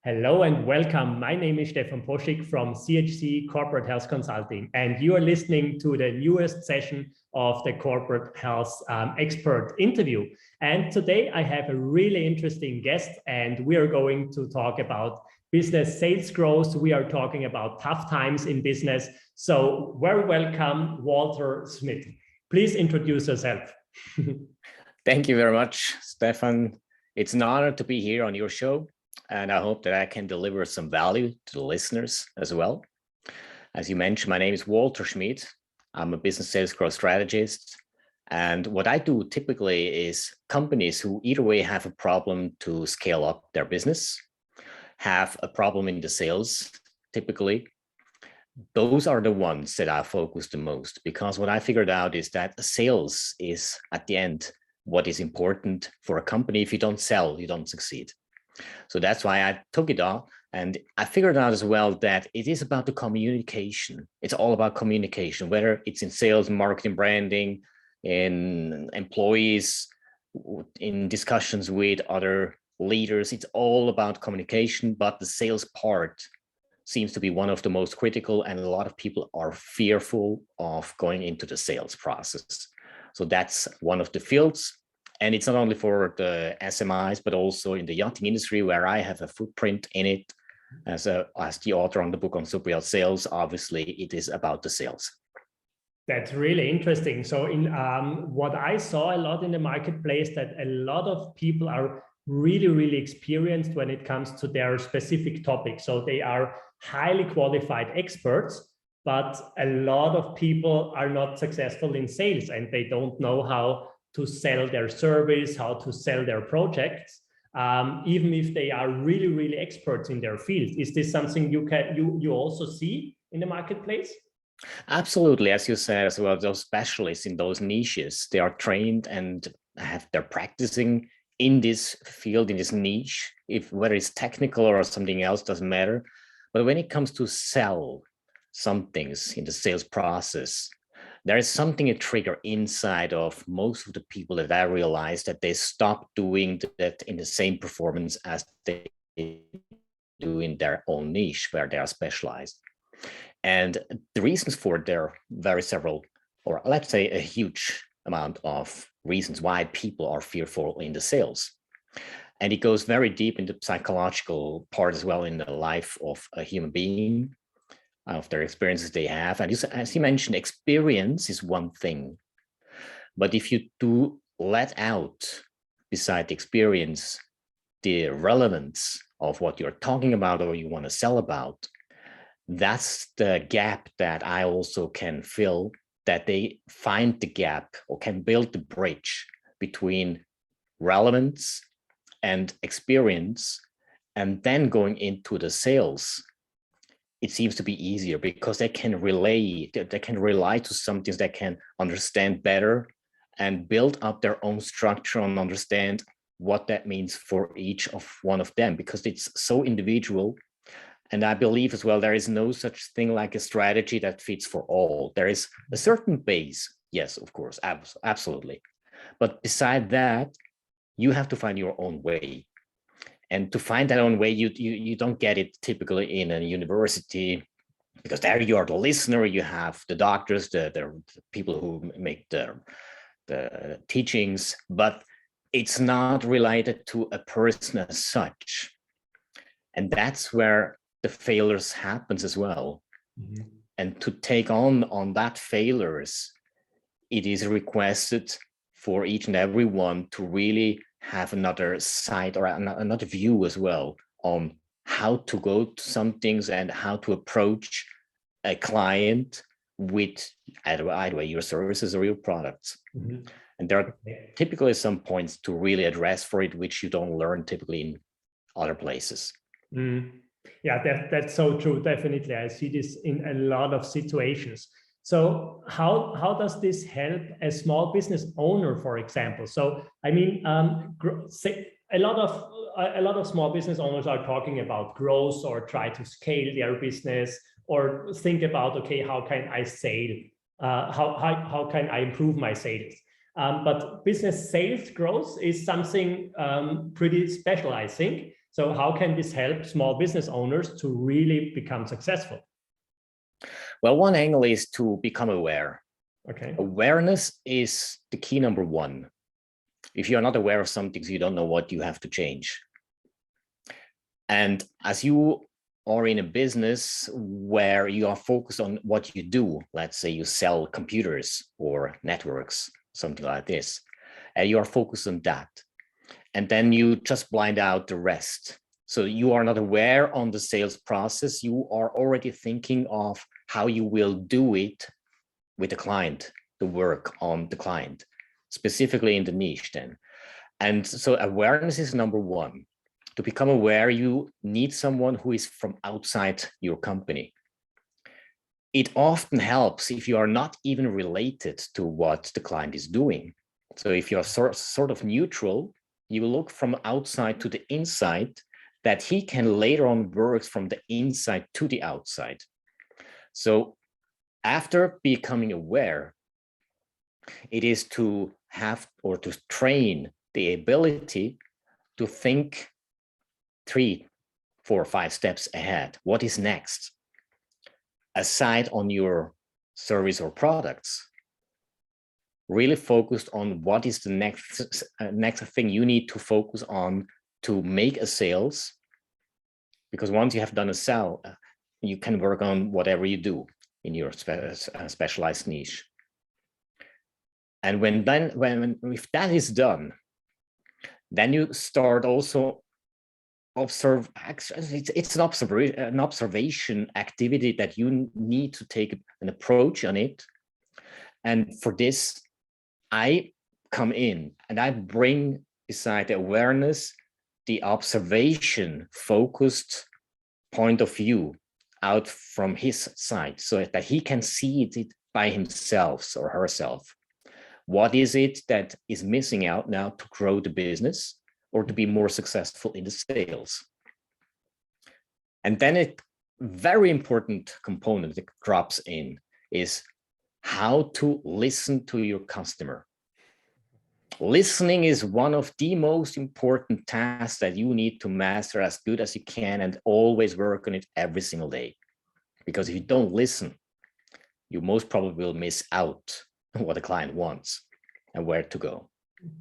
Hello and welcome. My name is Stefan Poschig from CHC Corporate Health Consulting, and you are listening to the newest session of the Corporate Health Expert Interview. And today I have a really interesting guest, and we are going to talk about business sales growth. We are talking about tough times in business. So very welcome, Walter Schmid. Please introduce yourself. Thank you very much, Stefan. It's an honor to be here on your show. And I hope that I can deliver some value to the listeners as well. As you mentioned, my name is Walter Schmid. I'm a business sales growth strategist. And what I do typically is companies who either way have a problem to scale up their business, have a problem in the sales, typically. Those are the ones that I focus the most, because what I figured out is that sales is at the end what is important for a company. If you don't sell, you don't succeed. So that's why I took it on, and I figured out as well that it is about the communication. It's all about communication, whether it's in sales, marketing, branding, in employees, in discussions with other leaders. It's all about communication, but the sales part seems to be one of the most critical, and a lot of people are fearful of going into the sales process. So that's one of the fields. And it's not only for the SMIs, but also in the yachting industry, where I have a footprint in it as the author on the book on Super Sales. Obviously, it is about the sales. That's really interesting. So in what I saw a lot in the marketplace, that a lot of people are really experienced when it comes to their specific topic. So they are highly qualified experts, but a lot of people are not successful in sales, and they don't know how to sell their service, how to sell their projects, even if they are really experts in their field. Is this something you also see in the marketplace? Absolutely, as you said as well, those specialists in those niches, they are trained and they're practicing in this field, in this niche. If whether it's technical or something else, doesn't matter. But when it comes to sell some things in the sales process, there is something, a trigger inside of most of the people that I realized that they stop doing that in the same performance as they do in their own niche where they are specialized. And the reasons for there very several, or let's say a huge amount of reasons why people are fearful in the sales. And it goes very deep into the psychological part as well in the life of a human being, of their experiences they have. And as you mentioned, experience is one thing. But if you do let out, beside the experience, the relevance of what you're talking about or you want to sell about, that's the gap that I also can fill, that they find the gap or can build the bridge between relevance and experience, and then going into the sales. It seems to be easier because they can rely to something they can understand better and build up their own structure and understand what that means for each of one of them, because it's so individual. And I believe as well, there is no such thing like a strategy that fits for all. There is a certain base. Yes, of course, absolutely. But beside that, you have to find your own way. And to find that own way, you don't get it typically in a university, because there you are the listener, you have the doctors, the people who make the teachings, but it's not related to a person as such. And that's where the failures happens as well. Mm-hmm. And to take on that failures, it is requested for each and every one to really have another side or another view as well on how to go to some things and how to approach a client with either your services or your products. Mm-hmm. And there are typically some points to really address for it, which you don't learn typically in other places. Mm. Yeah, that's so true. Definitely. I see this in a lot of situations. So how does this help a small business owner, for example? So, I mean, a lot of small business owners are talking about growth or try to scale their business or think about, okay, how can I sell? How can I improve my sales? But business sales growth is something pretty special, I think. So how can this help small business owners to really become successful? Well, one angle is to become aware. Okay. Awareness is the key number one. If you're not aware of something, you don't know what you have to change. And as you are in a business where you are focused on what you do, let's say you sell computers or networks, something like this, and you are focused on that. And then you just blind out the rest. So you are not aware on the sales process. You are already thinking of how you will do it with the client, the work on the client, specifically in the niche then. And so awareness is number one. To become aware, you need someone who is from outside your company. It often helps if you are not even related to what the client is doing. So if you're sort of neutral, you look from outside to the inside, that he can later on work from the inside to the outside. So after becoming aware, it is to have or to train the ability to think 3, 4, 5 steps ahead. What is next? Aside on your service or products, really focused on what is the next thing you need to focus on to make a sales. Because once you have done a sale, you can work on whatever you do in your specialized niche. And if that is done, then you start also observe. It's an observation activity that you need to take an approach on it. And for this, I come in and I bring beside the awareness, the observation focused point of view out from his side, so that he can see it by himself or herself. What is it that is missing out now to grow the business or to be more successful in the sales? And then a very important component that drops in is how to listen to your customer. Listening is one of the most important tasks that you need to master as good as you can and always work on it every single day. Because if you don't listen, you most probably will miss out on what the client wants and where to go.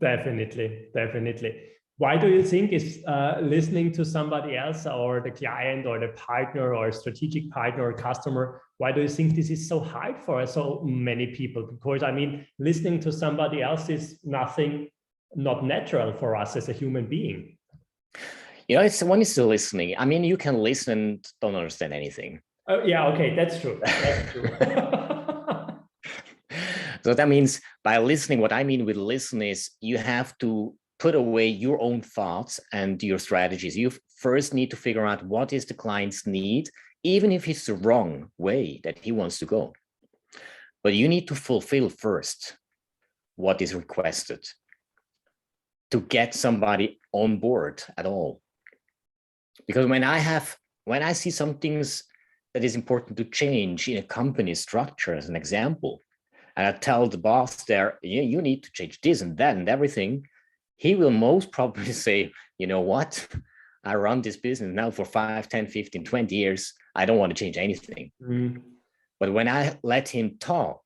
Definitely, definitely. Why do you think is listening to somebody else or the client or the partner or strategic partner or customer, why do you think this is so hard for so many people? Because I mean, listening to somebody else is not natural for us as a human being. You know, it's when it's still listening. I mean, you can listen and don't understand anything. Oh, yeah, okay, that's true. That's true. So that means by listening, what I mean with listen is you have to put away your own thoughts and your strategies. You first need to figure out what is the client's need, even if it's the wrong way that he wants to go. But you need to fulfill first what is requested to get somebody on board at all. Because when I see some things that is important to change in a company structure, as an example, and I tell the boss there, you need to change this and that and everything, he will most probably say, you know what? I run this business now for 5, 10, 15, 20 years. I don't want to change anything. But when I let him talk,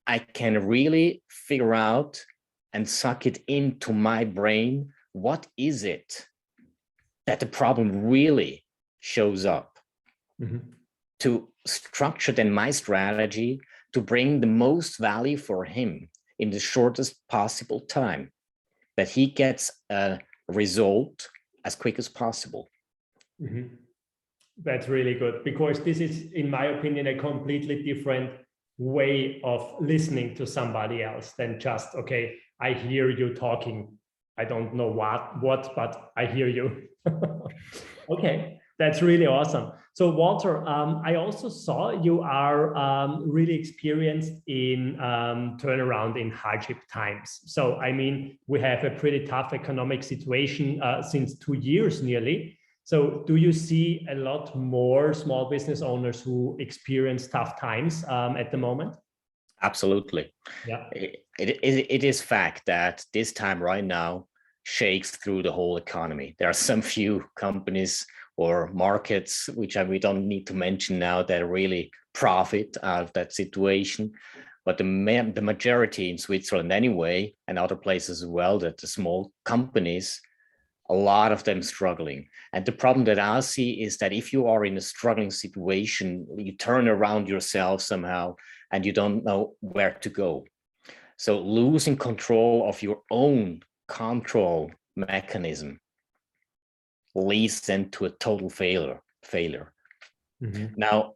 I can really figure out and suck it into my brain. What is it that the problem really shows up? To structure then my strategy to bring the most value for him in the shortest possible time, that he gets a result as quick as possible. That's really good, because this is, in my opinion, a completely different way of listening to somebody else than just, okay, I hear you talking. I don't know what, but I hear you. Okay, that's really awesome. So Walter, I also saw you are really experienced in turnaround in hardship times. So, I mean, we have a pretty tough economic situation since 2 years nearly. So do you see a lot more small business owners who experience tough times at the moment? Absolutely. Yeah. It is fact that this time right now shakes through the whole economy. There are some few companies or markets, which we don't need to mention now, that really profit out of that situation. But the majority in Switzerland anyway, and other places as well, that the small companies, a lot of them struggling. And the problem that I see is that if you are in a struggling situation, you turn around yourself somehow and you don't know where to go. So losing control of your own control mechanism leads then to a total failure. Mm-hmm. Now,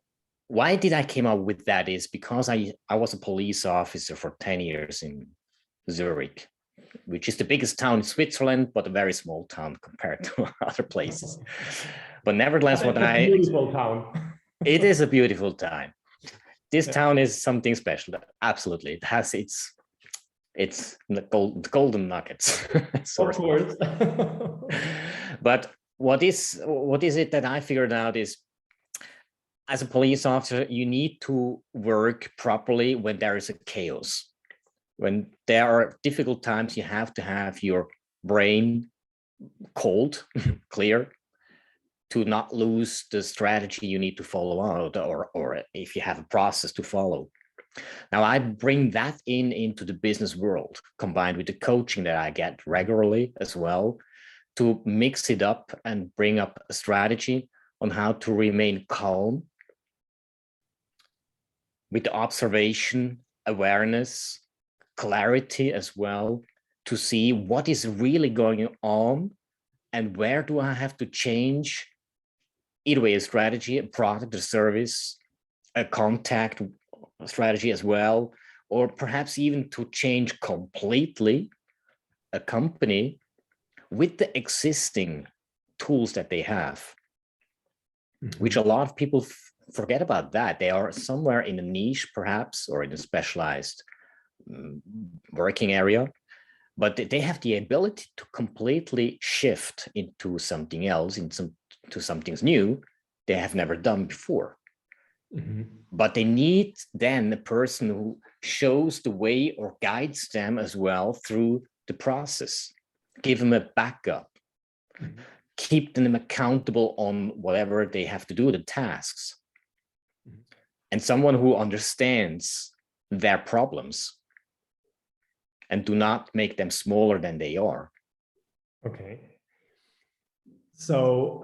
why did I came up with that is because I was a police officer for 10 years in Zurich, which is the biggest town in Switzerland, but a very small town compared to other places. But nevertheless, beautiful town. It is a beautiful town. This town is something special. Absolutely, it has its the golden nuggets. Of course. But what is it that I figured out is, as a police officer, you need to work properly when there is a chaos. When there are difficult times, you have to have your brain cold, clear, to not lose the strategy you need to follow out, or if you have a process to follow. Now, I bring that into the business world, combined with the coaching that I get regularly as well, to mix it up and bring up a strategy on how to remain calm with the observation, awareness, clarity as well, to see what is really going on and where do I have to change, either way, a strategy, a product, a service, a contact strategy as well, or perhaps even to change completely a company with the existing tools that they have, which a lot of people forget about that. They are somewhere in a niche, perhaps, or in a specialized working area, but they have the ability to completely shift into something else, into something new they have never done before. Mm-hmm. But they need then a person who shows the way or guides them as well through the process, give them a backup, mm-hmm. keep them accountable on whatever they have to do, the tasks, mm-hmm. and someone who understands their problems and do not make them smaller than they are. Okay. So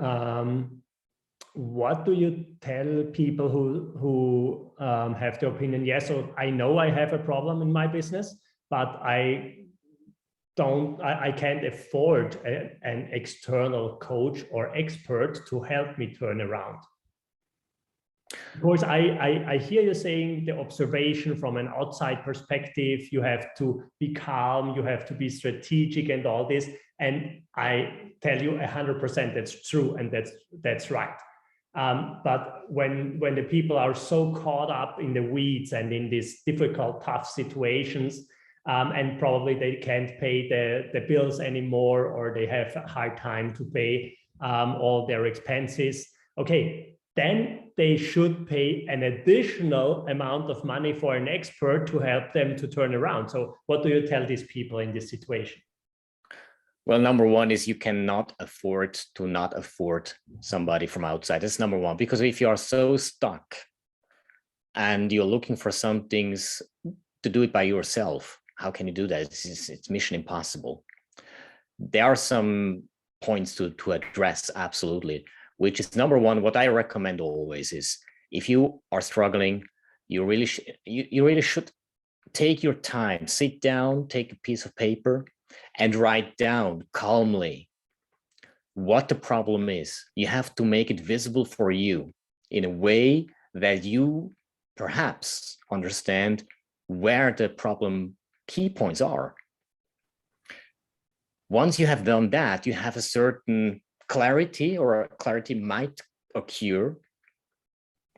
what do you tell people who have the opinion, yes, so I know I have a problem in my business, but I can't afford an external coach or expert to help me turn around? Of course, I hear you saying the observation from an outside perspective, you have to be calm, you have to be strategic and all this. And I tell you 100% that's true and that's right. But when the people are so caught up in the weeds and in these difficult, tough situations, and probably they can't pay the bills anymore, or they have a hard time to pay all their expenses, okay, then they should pay an additional amount of money for an expert to help them to turn around. So what do you tell these people in this situation? Well, number one is you cannot afford to not afford somebody from outside. That's number one, because if you are so stuck and you're looking for some things to do it by yourself, how can you do that? It's mission impossible. There are some points to address, absolutely, which is number one, what I recommend always is, if you are struggling, you really should take your time, sit down, take a piece of paper and write down calmly what the problem is. You have to make it visible for you in a way that you perhaps understand where the problem key points are. Once you have done that, you have a certain clarity, or clarity might occur,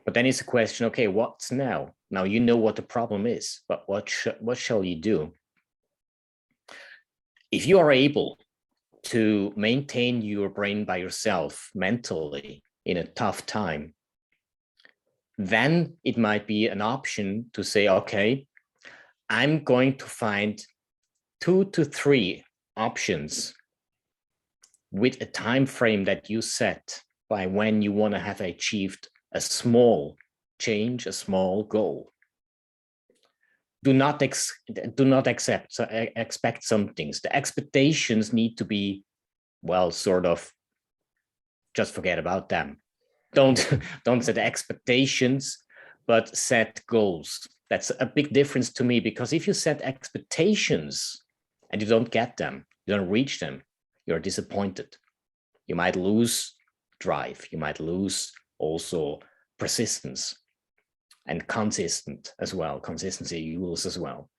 but then it's a question, okay, what's now? Now you know what the problem is, but what shall you do? If you are able to maintain your brain by yourself mentally in a tough time, then it might be an option to say, okay, I'm going to find 2 to 3 options with a time frame that you set by when you want to have achieved a small change, a small goal. Do not expect some things. The expectations need to be, well, sort of, just forget about them. Don't set expectations, but set goals. That's a big difference to me, because if you set expectations and you don't get them, you don't reach them, you're disappointed. You might lose drive. You might lose also persistence and consistency you lose as well.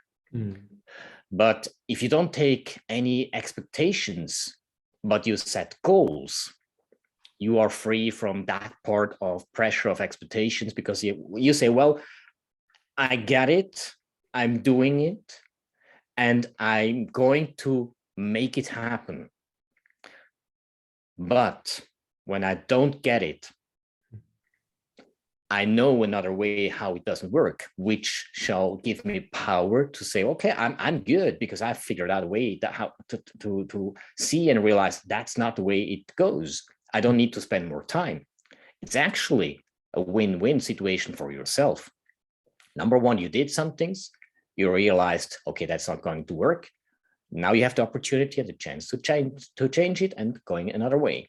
But if you don't take any expectations, but you set goals, you are free from that part of pressure of expectations, because you say, well, I get it, I'm doing it, and I'm going to make it happen. But when I don't get it, I know another way how it doesn't work, which shall give me power to say, okay, I'm good, because I figured out a way that how to see and realize that's not the way it goes. I don't need to spend more time. It's actually a win-win situation for yourself. Number one, you did some things, you realized, okay, that's not going to work. Now you have the opportunity and the chance to change it and going another way.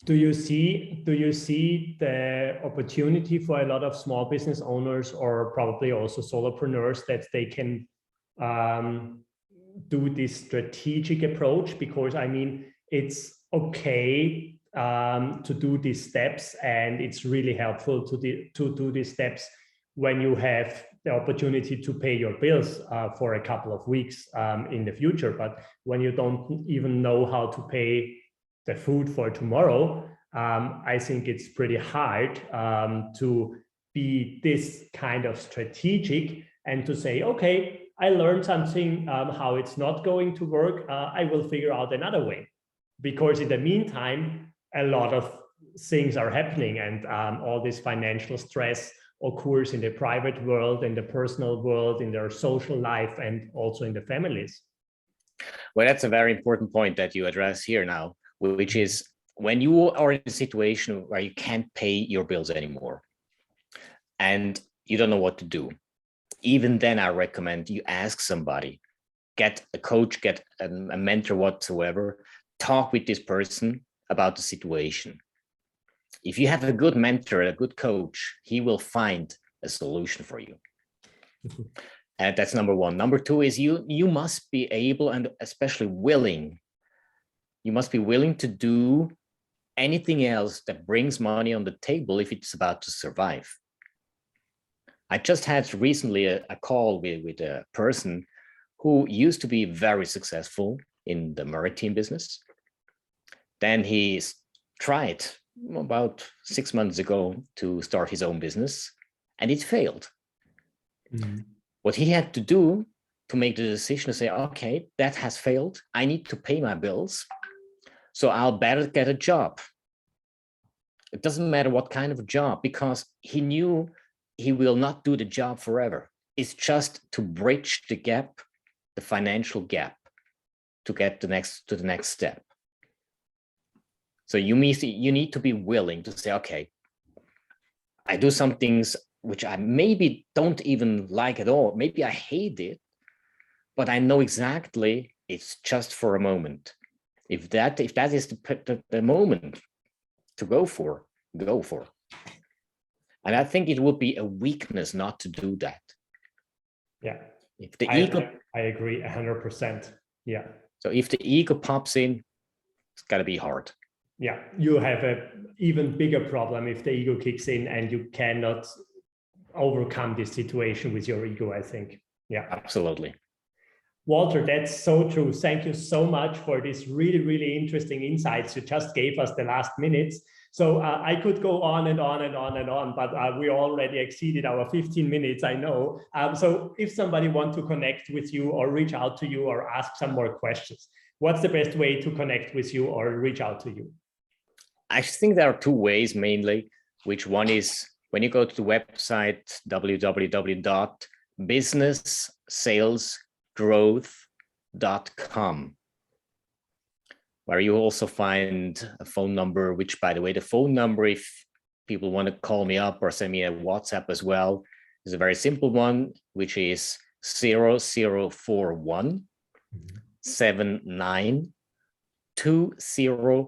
Do you see the opportunity for a lot of small business owners, or probably also solopreneurs, that they can do this strategic approach? Because I mean, it's okay to do these steps, and it's really helpful to do these steps when you have the opportunity to pay your bills for a couple of weeks in the future. But when you don't even know how to pay the food for tomorrow, I think it's pretty hard to be this kind of strategic and to say, okay, I learned something, how it's not going to work, I will figure out another way. Because in the meantime, a lot of things are happening, and all this financial stress occurs in the private world, in the personal world, in their social life, and also in the families. Well, that's a very important point that you address here now, which is when you are in a situation where you can't pay your bills anymore and you don't know what to do. Even then, I recommend you ask somebody, get a coach, get a mentor whatsoever, talk with this person about the situation. If you have a good mentor, a good coach, he will find a solution for you. And that's number one. Number two is you must be able, and especially willing, you must be willing to do anything else that brings money on the table if it's about to survive. I just had recently a call with a person who used to be very successful in the maritime business. Then he tried about 6 months ago to start his own business, and it failed. What he had to do to make the decision to say, okay, that has failed, I need to pay my bills, so I'll better get a job. It doesn't matter what kind of a job, because he knew he will not do the job forever. It's just to bridge the gap, the financial gap, to get to the next step. So you need to be willing to say, okay, I do some things which I maybe don't even like at all. Maybe I hate it, but I know exactly it's just for a moment. If that is the moment to go for. And I think it would be a weakness not to do that. Yeah. If the ego, I agree 100%. Yeah. So if the ego pops in, it's got to be hard. Yeah, you have an even bigger problem if the ego kicks in and you cannot overcome this situation with your ego, I think. Yeah, absolutely. Walter, that's so true. Thank you so much for this really, really interesting insights you just gave us the last minutes. So I could go on and on and on and on, but we already exceeded our 15 minutes, I know. So if somebody wants to connect with you or reach out to you or ask some more questions, what's the best way to connect with you or reach out to you? I think there are two ways mainly, which one is when you go to the website www.businesssalesgrowth.com. where you also find a phone number, which, by the way, the phone number, if people want to call me up or send me a WhatsApp as well, is a very simple one, which is 0041 79 200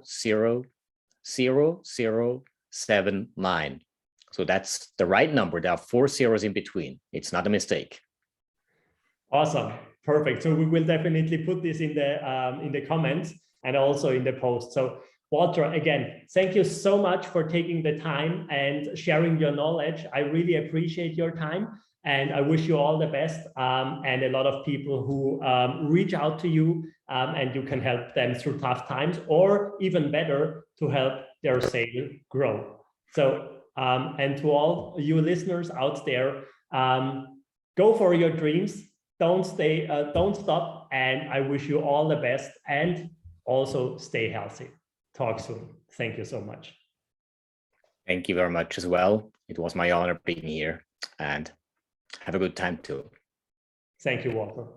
0079. So that's the right number. There are 4 zeros in between. It's not a mistake. Awesome. Perfect. So we will definitely put this in the comments and also in the post. So Walter, again, thank you so much for taking the time and sharing your knowledge. I really appreciate your time, and I wish you all the best, and a lot of people who reach out to you, and you can help them through tough times, or even better, to help their sale grow. So, and to all you listeners out there, go for your dreams. Don't stop, and I wish you all the best, and also stay healthy. Talk soon. Thank you so much. Thank you very much as well. It was my honor being here, and have a good time too. Thank you, Walter.